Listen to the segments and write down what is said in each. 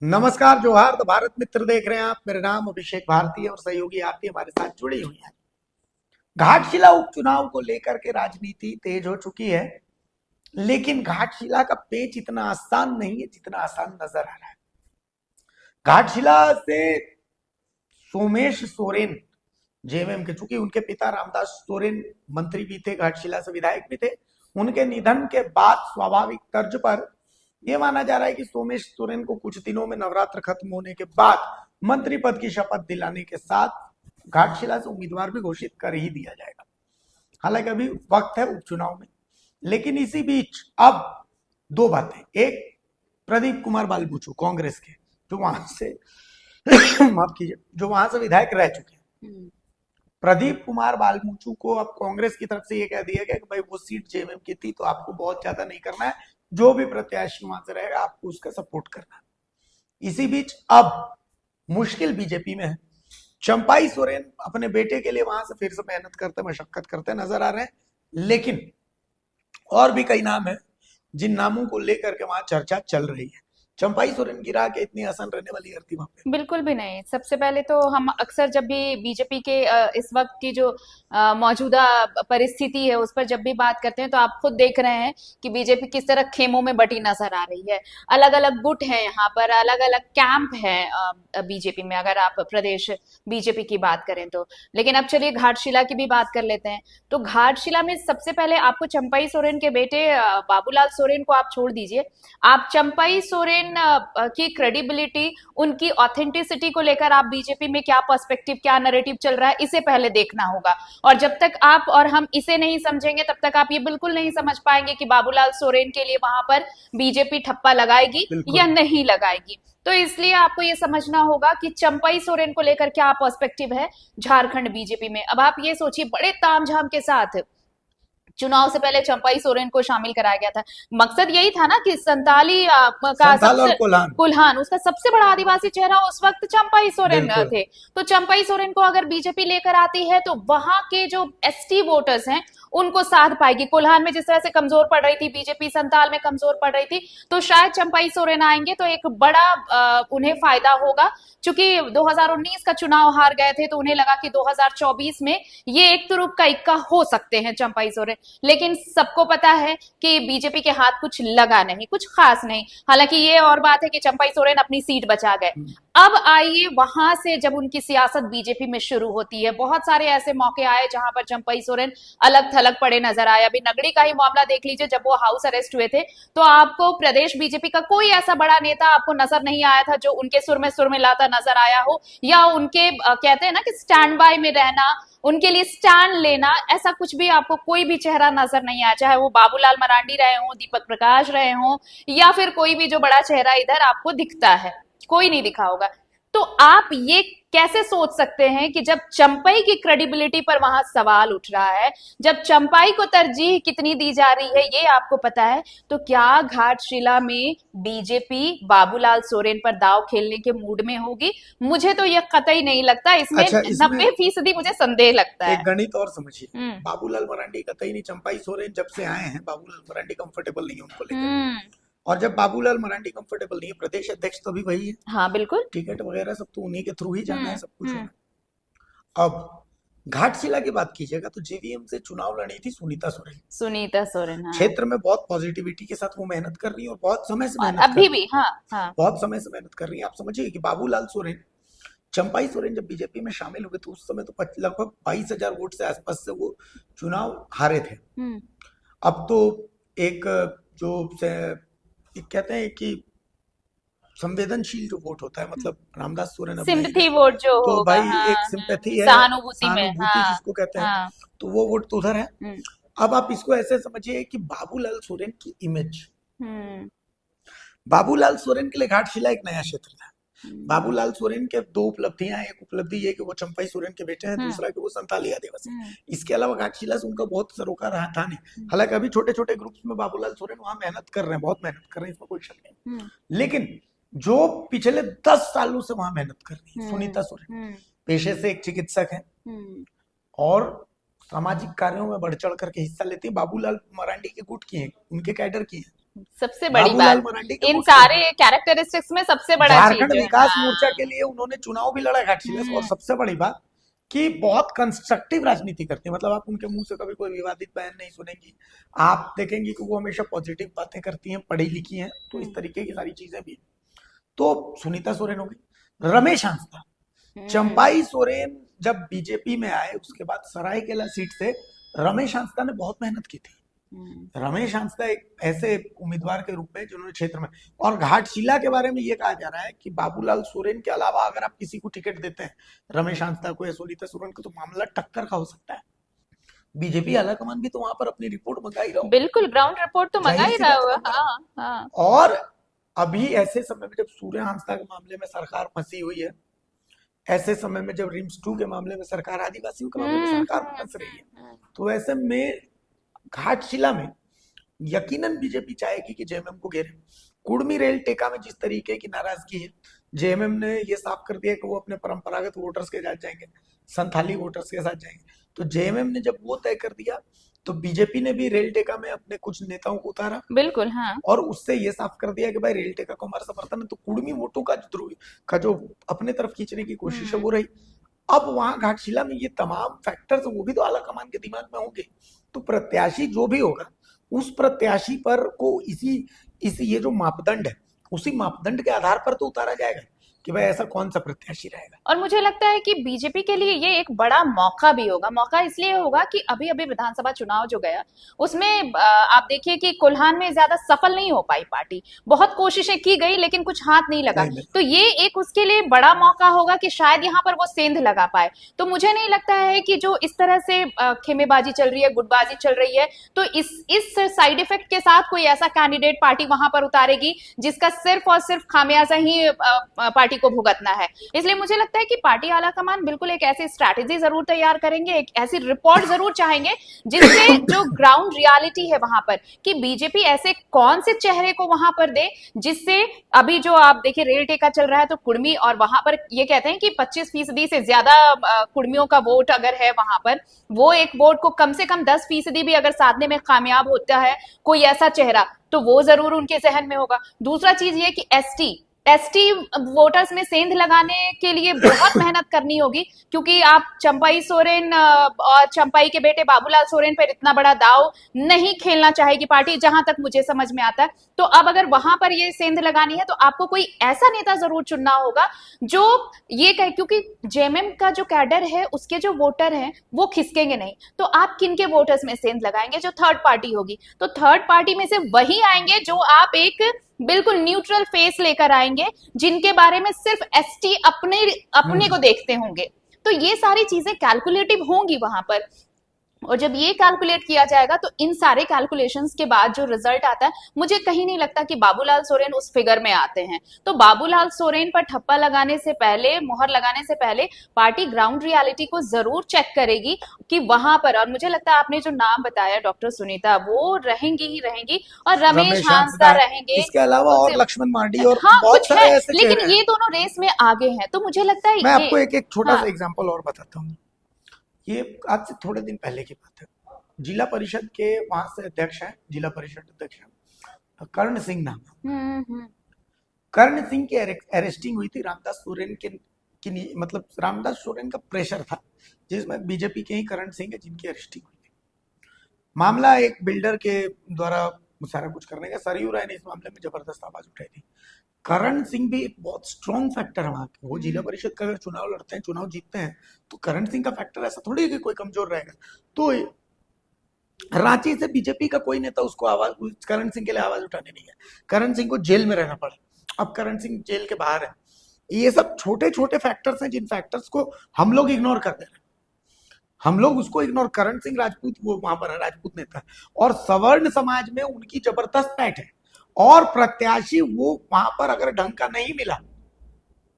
नमस्कार, जोहार। तो भारत मित्र देख रहे हैं आप। मेरा नाम अभिषेक भारती है और सहयोगी आरती हमारे साथ जुड़ी हुई है। घाटशिला उपचुनाव को लेकर के राजनीति तेज हो चुकी है, लेकिन घाटशिला का पेच इतना आसान नहीं है जितना आसान नजर आ रहा है। घाटशिला से सोमेश सोरेन जेएमएम के, चूंकि उनके पिता रामदास सोरेन मंत्री भी थे, घाटशिला से विधायक भी थे, उनके निधन के बाद स्वाभाविक तर्ज पर यह माना जा रहा है कि सोमेश सोरेन को कुछ दिनों में नवरात्र खत्म होने के बाद मंत्री पद की शपथ दिलाने के साथ घाटशिला से उम्मीदवार भी घोषित कर ही दिया जाएगा। हालांकि अभी वक्त है उपचुनाव में, लेकिन इसी बीच अब दो बातें। एक, प्रदीप कुमार बालबुचू कांग्रेस के, जो वहां से माफ कीजिए, जो वहां से विधायक रह चुके हैं। प्रदीप कुमार बालमुचू को अब कांग्रेस की तरफ से यह कह दिया गया कि भाई वो सीट जेएमएम की थी, तो आपको बहुत ज्यादा नहीं करना है, जो भी प्रत्याशी वहां से रहेगा आपको उसका सपोर्ट करना है। इसी बीच अब मुश्किल बीजेपी में है। चंपाई सोरेन अपने बेटे के लिए वहां से फिर से मेहनत करते, मशक्कत करते नजर आ रहे हैं, लेकिन और भी कई नाम है जिन नामों को लेकर के वहां चर्चा चल रही है। चंपाई सोरेन की राह के इतनी आसान रहने वाली है वहां पे? बिल्कुल भी नहीं। सबसे पहले तो हम अक्सर जब भी बीजेपी के इस वक्त की जो मौजूदा परिस्थिति है उस पर जब भी बात करते हैं तो आप खुद देख रहे हैं कि बीजेपी किस तरह खेमों में बटी नजर आ रही है। अलग अलग गुट है यहाँ पर, अलग अलग कैंप है बीजेपी में, अगर आप प्रदेश बीजेपी की बात करें तो। लेकिन अब चलिए घाटशिला की भी बात कर लेते हैं। तो घाटशिला में सबसे पहले आपको चंपई सोरेन के बेटे बाबूलाल सोरेन को आप छोड़ दीजिए, आप चंपई सोरेन की क्रेडिबिलिटी, उनकी ऑथेंटिसिटी को लेकर आप बीजेपी में क्या पर्सपेक्टिव, क्या नैरेटिव चल रहा है, इसे पहले देखना होगा। और जब तक आप और हम इसे नहीं समझेंगे तब तक आप ये बिल्कुल नहीं समझ पाएंगे कि बाबूलाल सोरेन के लिए वहां पर बीजेपी ठप्पा लगाएगी या नहीं लगाएगी। तो इसलिए आपको ये समझना होगा कि चंपई सोरेन को लेकर क्या पर्सपेक्टिव है झारखंड बीजेपी में। अब आप ये सोचिए, बड़े तामझाम के साथ चुनाव से पहले चंपई सोरेन को शामिल कराया गया था। मकसद यही था ना कि संताली का संथाल और सबसे कोल्हान, कुल्हान, उसका सबसे बड़ा आदिवासी चेहरा उस वक्त चंपई सोरेन बिल्कुल। थे। तो चंपई सोरेन को अगर बीजेपी लेकर आती है तो वहां के जो एसटी वोटर्स हैं उनको साध पाएगी। कोल्हान में जिस तरह से कमजोर पड़ रही थी बीजेपी, संताल में कमजोर पड़ रही थी, तो शायद चंपई सोरेन आएंगे तो एक बड़ा उन्हें फायदा होगा। चूंकि 2019 का चुनाव हार गए थे तो उन्हें लगा कि 2024 में ये एक तुरुप का इक्का हो सकते हैं चंपई सोरेन। लेकिन सबको पता है कि बीजेपी के हाथ कुछ लगा नहीं, कुछ खास नहीं। हालांकि ये और बात है कि चंपई सोरेन अपनी सीट बचा गए। अब आइए वहां से जब उनकी सियासत बीजेपी में शुरू होती है, बहुत सारे ऐसे मौके आए जहां पर चंपई सोरेन अलग थलग पड़े नजर आए। अभी नगड़ी का ही मामला देख लीजिए, जब वो हाउस अरेस्ट हुए थे तो आपको प्रदेश बीजेपी का कोई ऐसा बड़ा नेता आपको नजर नहीं आया था जो उनके सुर में लाता नजर आया हो, या उनके कहते हैं ना कि स्टैंड बाय में रहना, उनके लिए स्टैंड लेना, ऐसा कुछ भी आपको कोई भी चेहरा नजर नहीं आया। चाहे वो बाबूलाल मरांडी रहे हो, दीपक प्रकाश रहे हो, या फिर कोई भी जो बड़ा चेहरा इधर आपको दिखता है, कोई नहीं दिखा होगा। तो आप ये कैसे सोच सकते हैं कि जब चंपई की क्रेडिबिलिटी पर वहां सवाल उठ रहा है, जब चंपई को तरजीह कितनी दी जा रही है ये आपको पता है, तो क्या घाटशिला में बीजेपी बाबूलाल सोरेन पर दांव खेलने के मूड में होगी? मुझे तो यह कतई नहीं लगता। इसमें अच्छा, इसमें 90% मुझे संदेह लगता एक है। गणित और समझिए। हम्म। बाबूलाल मरांडी कतई नहीं, चंपाई सोरेन जब से आए हैं बाबूलाल मरांडी कंफर्टेबल नहीं है उनको लेकर के। हम्म। और जब बाबूलाल मरांडी कंफर्टेबल नहीं है, प्रदेश अध्यक्ष तो भी वही है, हाँ बिल्कुल। टिकट वगैरह सब तो उन्हीं के थ्रू ही जाना है, सब कुछ हम्म। होना है। अब घाटशिला की बात कीजिएगा तो जेवीएम से चुनाव लड़ी थी सुनीता सोरेन। सुनीता सोरेन, हाँ। क्षेत्र में बहुत पॉजिटिविटी के साथ वो मेहनत कर रही है और बहुत समय से और मेहनत कर अभी रही भी, है, हाँ हाँ। बहुत समय से मेहनत कर रही है। आप समझिए कि बाबूलाल सोरेन, चंपाई सोरेन जब बीजेपी में शामिल हुए तो उस समय तो लगभग 22,000 वोट से आसपास से वो चुनाव हारे थे। हम्म। अब तो एक जो एक कहते हैं कि संवेदनशील जो वोट होता है, मतलब रामदास सोरेन अब नहीं सिंपथी रहे, वोट जो तो होगा, भाई हाँ। एक सिंपैथी है, सहानुभूति में, सहानुभूति हाँ। जिसको कहते हैं, हाँ। तो वो वोट तो उधर है। हम्म। अब आप इसको ऐसे समझिए कि बाबूलाल सोरेन की इमेज, हम्म। बाबूलाल सोरेन के लिए घाटशिला एक नया क्षेत्र था। हम्म। बाबूलाल सोरेन के दो उपलब्धियां, एक उपलब्धि ये कि वो चंपाई सोरेन के बेटे हैं, हम्म। दूसरा कि वो संताली आदिवासी। हम्म। इसके अलावा घाटशिला से उनका बहुत सरोकार रहा था नहीं। हम्म। हालांकि अभी छोटे छोटे ग्रुप्स में बाबूलाल सोरेन वहां मेहनत कर रहे हैं, बहुत मेहनत कर रहे हैं, इसमें कोई शक नहीं। हम्म। लेकिन जो पिछले 10 सालों से वहां मेहनत कर रही है हम्म। सुनीता सोरेन, हम्म। पेशे से एक चिकित्सक है हम्म। और सामाजिक कार्यों में बढ़ चढ़ करके हिस्सा लेती है, बाबूलाल मरांडी के गुट की है, उनके कैडर की है। सबसे बड़ी बाबूलाल बात, मरांडी के इन वोट से। सारे कैरेक्टरिस्टिक्स में सबसे बड़ा चीज झारखंड जो है, विकास मोर्चा हाँ। के लिए उन्होंने चुनाव भी लड़ा घाटशिला से, और हम्म, सबसे बड़ी बात कि बहुत कंस्ट्रक्टिव राजनीति करते हैं। मतलब आप उनके मुंह से कभी कोई विवादित बयान नहीं सुनेंगी। आप देखेंगे कि वो हमेशा पॉजिटिव बातें करती हैं, पढ़ी लिखी हैं, तो इस तरीके की सारी चीजें भी हैं। तो सुनीता सोरेन हो गई, रमेश हांसदा, हम्म, चंपाई सोरेन जब बीजेपी में आए उसके बाद सरायकेला सीट से रमेश हांसदा ने बहुत मेहनत की थी। हम्म, रमेश हांसदा एक ऐसे उम्मीदवार के रूप में जिन्होंने क्षेत्र में, और घाटशिला के बारे में ये कहा जा रहा है कि बाबूलाल सोरेन के अलावा अगर आप किसी को टिकट देते हैं, रमेश हांसदा को या सुनीता सोरेन को, तो मामला टक्कर का हो सकता है। बीजेपी आलाकमान भी तो वहां पर अपनी रिपोर्ट मंगा ही रहा हो, बिल्कुल ग्राउंड रिपोर्ट तो मंगा जाहिर ही सी रहा बात है हुआ, मंगा रहा हाँ हाँ। हो। और अभी ऐसे समय में जब सूर्य हांसदा के मामले में सरकार फंसी हुई है, ऐसे समय में जब रिम्स 2 के मामले में सरकार, आदिवासियों के मामले में सरकार फंस रही है, तो ऐसे में घाटशिला में यकीनन बीजेपी चाहेगी कि जेएमएम को घेरे। कुर्मी रेल टेका में जिस तरीके की नाराजगी है, जेएमएम ने ये साफ कर दिया कि वो अपने परंपरागत वोटर्स के साथ जाएंगे, संथाली वोटर्स के साथ जाएंगे। तो जेएमएम ने जब वो तय कर दिया, तो बीजेपी ने भी रेल टेका में अपने कुछ नेताओं को उतारा, बिल्कुल हाँ। और उससे ये साफ कर दिया कि भाई रेल टेका को हमारा समर्थन है। तो कुर्मी वोटों का जो अपने तरफ खींचने की कोशिश है वो रही। अब वहां घाटशिला में ये तमाम फैक्टर्स वो भी तो आला कमान के दिमाग में होंगे। तो प्रत्याशी जो भी होगा, उस प्रत्याशी पर को इसी इसी ये जो मापदंड है, उसी मापदंड के आधार पर तो उतारा जाएगा कि भाई ऐसा कौन सा प्रत्याशी रहेगा। और मुझे लगता है कि बीजेपी के लिए ये एक बड़ा मौका भी होगा। मौका इसलिए होगा कि अभी अभी विधानसभा चुनाव जो गया उसमें आप देखिए कि कोल्हान में ज्यादा सफल नहीं हो पाई पार्टी। बहुत कोशिशें की गई लेकिन कुछ हाथ नहीं लगा। नहीं मिला। तो ये एक उसके लिए बड़ा मौका होगा कि शायद यहाँ पर वो सेंध लगा पाए। तो मुझे नहीं लगता है कि जो इस तरह से खेमेबाजी चल रही है, गुटबाजी चल रही है, तो इस साइड इफेक्ट के साथ कोई ऐसा कैंडिडेट पार्टी वहां पर उतारेगी जिसका सिर्फ और सिर्फ खामियाजा ही पार्टी को भुगतना है। इसलिए मुझे लगता है कि पार्टी आलाकमान बिल्कुल एक ऐसी स्ट्रैटेजी जरूर तैयार करेंगे, एक ऐसी रिपोर्ट जरूर चाहेंगे जिससे जो ग्राउंड रियलिटी है वहां पर, कि बीजेपी ऐसे कौन से चेहरे को वहां पर दे जिससे, अभी जो आप देखिए रेल टेका चल रहा है तो कुर्मी, और वहां पर ये कहते हैं कि 25% से ज्यादा कुर्मियों का वोट अगर है वहां पर, वो एक वोट को कम से कम 10% भी अगर साधने में कामयाब होता है कोई ऐसा चेहरा, तो वो जरूर उनके जहन में होगा। दूसरा चीज ये कि एसटी वोटर्स में सेंध लगाने के लिए बहुत मेहनत करनी होगी, क्योंकि आप चंपाई सोरेन और चंपाई के बेटे बाबूलाल सोरेन पर इतना बड़ा दाव नहीं खेलना चाहेगी पार्टी, जहां तक मुझे समझ में आता है। तो अब अगर वहां पर ये सेंध लगानी है तो आपको कोई ऐसा नेता जरूर चुनना होगा जो ये कहे, क्योंकि जेएमएम का जो कैडर है उसके जो वोटर हैं वो खिसकेंगे नहीं। तो आप किन के वोटर्स में सेंध लगाएंगे? जो थर्ड पार्टी होगी, तो थर्ड पार्टी में से वही आएंगे जो आप एक बिल्कुल न्यूट्रल फेस लेकर आएंगे, जिनके बारे में सिर्फ एसटी अपने अपने को देखते होंगे। तो ये सारी चीजें कैलकुलेटिव होंगी वहां पर, और जब ये कैलकुलेट किया जाएगा तो इन सारे कैलकुलेशंस के बाद जो रिजल्ट आता है, मुझे कहीं नहीं लगता कि बाबूलाल सोरेन उस फिगर में आते हैं। तो बाबूलाल सोरेन पर ठप्पा लगाने से पहले, मोहर लगाने से पहले, पार्टी ग्राउंड रियलिटी को जरूर चेक करेगी कि वहां पर, और मुझे लगता है आपने जो नाम बताया डॉक्टर सुनीता, वो रहेंगी ही रहेंगी, और रमेश हांसदा रहेंगे। इसके अलावा और उससे लक्ष्मण मार्डी और हाँ बहुत कुछ सारे है, ऐसे लेकिन चेहरे ये हैं। दोनों रेस में आगे हैं, तो मुझे लगता है मैं ये, आपको एक छोटा हाँ। सा एग्जांपल और बताता हूँ। ये आज से थोड़े दिन पहले की बात है। जिला परिषद के वहां से अध्यक्ष हैं, जिला परिषद अध्यक्ष हैं, कर्ण सिंह नाम है। कर्ण सिंह की अरेस्टिंग हुई थी रामदास सोरेन की मतलब रामदास सोरेन का प्रेशर था, जिसमें बीजेपी के ही कर्ण सिंह है जिनकी अरेस्टिंग हुई थी। मामला एक बिल्डर के द्वारा सारा कुछ करने का, सरयू राय ने इस मामले में जबरदस्त आवाज उठाई थी। करण सिंह भी एक बहुत स्ट्रॉन्ग फैक्टर है वहां के। वो जिला परिषद का अगर चुनाव लड़ते हैं, चुनाव जीतते हैं, तो करण सिंह का फैक्टर ऐसा थोड़ी है कि कोई कमजोर रहेगा। तो रांची से बीजेपी का कोई नेता उसको आवाज, करण सिंह के लिए आवाज उठाने नहीं है। करण सिंह को जेल में रहना पड़ा, अब करण सिंह जेल के बाहर है। ये सब छोटे छोटे फैक्टर्स हैं जिन फैक्टर्स को हम लोग इग्नोर कर दे रहे हैं। हम लोग उसको इग्नोर, करण सिंह राजपूत, वो वहां पर है, राजपूत नेता, और सवर्ण समाज में उनकी जबरदस्त पैठ है, और प्रत्याशी वो वहां पर अगर ढंग का नहीं मिला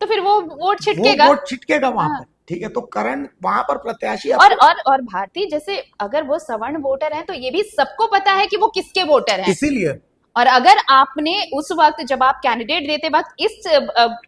तो फिर वो वोट वो छिटकेगा। वोट छिटकेगा वहां हाँ। पर। ठीक है, तो करण वहां पर प्रत्याशी और आपको, भारती, जैसे अगर वो सवर्ण वोटर हैं तो ये भी सबको पता है कि वो किसके वोटर हैं। इसीलिए और अगर आपने उस वक्त जब आप कैंडिडेट देते वक्त इस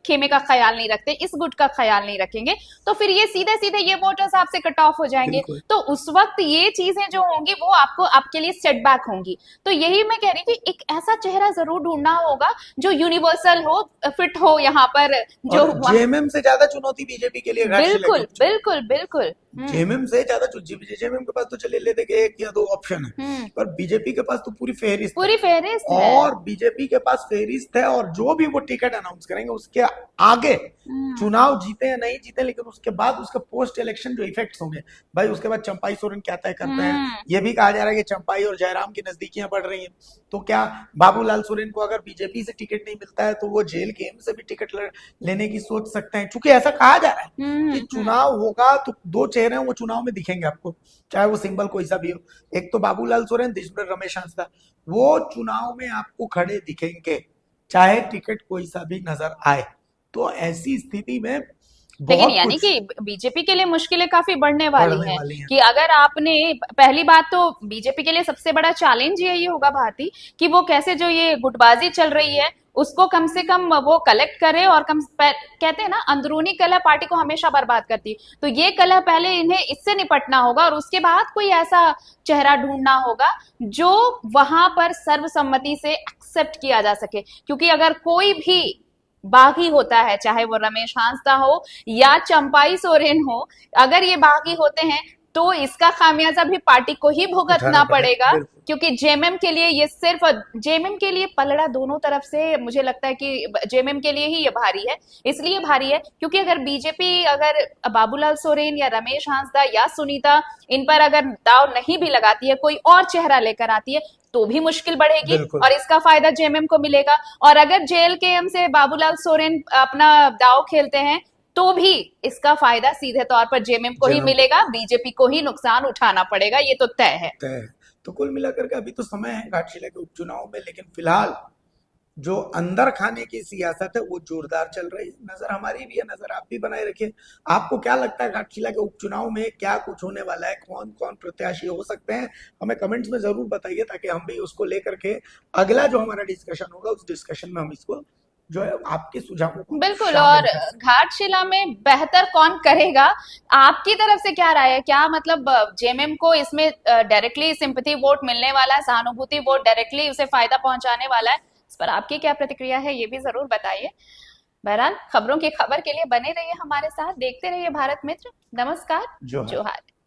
खेमे का ख्याल नहीं रखते, इस गुट का ख्याल नहीं रखेंगे, तो फिर ये सीधे सीधे ये वोटर्स आपसे कट ऑफ हो जाएंगे। बिल्कुल। तो उस वक्त ये चीजें जो होंगी वो आपको आपके लिए सेटबैक होंगी। तो यही मैं कह रही थी, एक ऐसा चेहरा जरूर ढूंढना होगा जो यूनिवर्सल हो, फिट हो यहाँ पर, जो और जेएमएम से ज्यादा चुनौती बीजेपी के लिए घाटशिला के बिल्कुल उपचुनाव। बिल्कुल बिल्कुल। जेएमएम से ज्यादा जेएमएम के पास तो चले लेते कि एक या दो ऑप्शन है, पर बीजेपी के पास तो पूरी फेहरिस्त पूरी है। फेहरिस्त है। और बीजेपी के पास फेहरिस्त है, और जो भी वो टिकट अनाउंस करेंगे उसके आगे चुनाव जीते या नहीं जीते, लेकिन उसके बाद उसके पोस्ट इलेक्शन जो इफेक्ट्स होंगे, भाई उसके बाद चंपाई सोरेन क्या तय करते हैं। ये भी कहा जा रहा है कि चंपाई और जयराम की नजदीकियां बढ़ रही हैं, तो क्या बाबूलाल सोरेन को अगर बीजेपी से टिकट नहीं मिलता है तो वो जेल के एम से भी टिकट लेने की सोच सकते हैं, क्योंकि ऐसा कहा जा रहा है कि चुनाव होगा तो दो चेहरे हैं वो चुनाव में दिखेंगे आपको, चाहे वो सिंबल कोई सा भी हो। एक तो बाबूलाल सोरेन, दूसरे रमेश हांसदा, वो चुनाव में आपको खड़े दिखेंगे चाहे टिकट कोई सा भी नजर आए। तो ऐसी स्थिति में लेकिन बहुत यानी कुछ कि बीजेपी के लिए मुश्किलें काफी बढ़ने वाली बढ़ने हैं। वाली हैं। कि अगर आपने, पहली बात तो बीजेपी के लिए सबसे बड़ा चैलेंज यही होगा भारती, कि वो कैसे जो ये गुटबाजी चल रही है उसको कम से कम वो कलेक्ट करे, और कहते हैं ना, अंदरूनी कलह पार्टी को हमेशा बर्बाद करती है। तो ये कलह पहले इन्हें इससे निपटना होगा, और उसके बाद कोई ऐसा चेहरा ढूंढना होगा जो वहां पर सर्वसम्मति से एक्सेप्ट किया जा सके। क्योंकि अगर कोई भी बागी होता है, चाहे वो रमेश हांसदा हो या चंपाई सोरेन हो, अगर ये बागी होते हैं तो इसका खामियाजा भी पार्टी को ही भुगतना पड़ेगा। क्योंकि जेएमएम के लिए ये सिर्फ, जेएमएम के लिए पलड़ा दोनों तरफ से मुझे लगता है कि जेएमएम के लिए ही ये भारी है। इसलिए भारी है क्योंकि अगर बीजेपी, अगर बाबूलाल सोरेन या रमेश हांसदा या सुनीता इन पर अगर दाव नहीं भी लगाती है, कोई और चेहरा लेकर आती है, तो भी मुश्किल बढ़ेगी और इसका फायदा जेएमएम को मिलेगा। और अगर जेएलकेएम से बाबूलाल सोरेन अपना दाव खेलते हैं तो भी इसका फायदा सीधे तौर पर जेएमएम को ही मिलेगा, बीजेपी को ही नुकसान उठाना पड़ेगा, ये तो तय है। तो कुल मिलाकर के अभी तो समय है घाटशिला के उपचुनाव में, लेकिन फिलहाल जो अंदर खाने की सियासत है वो जोरदार चल रही है। नजर हमारी भी है, नजर आप भी बनाए रखिए। आपको क्या लगता है घाटशिला के उपचुनाव में क्या कुछ होने वाला है, कौन कौन प्रत्याशी हो सकते हैं, हमें कमेंट्स में जरूर बताइए, ताकि हम भी उसको लेकर के अगला जो हमारा डिस्कशन होगा उस डिस्कशन में हम इसको जो है आपके सुझावों को बिल्कुल। और घाटशिला में बेहतर कौन करेगा, आपकी तरफ से क्या राय है? क्या मतलब जेएमएम को इसमें डायरेक्टली सिंपैथी वोट मिलने वाला है, सहानुभूति वोट डायरेक्टली उसे फायदा पहुंचाने वाला है? इस पर आपकी क्या प्रतिक्रिया है, ये भी जरूर बताइए। बहरहाल खबरों की खबर के लिए बने रहिए हमारे साथ, देखते रहिए भारत मित्र। नमस्कार, जोहार।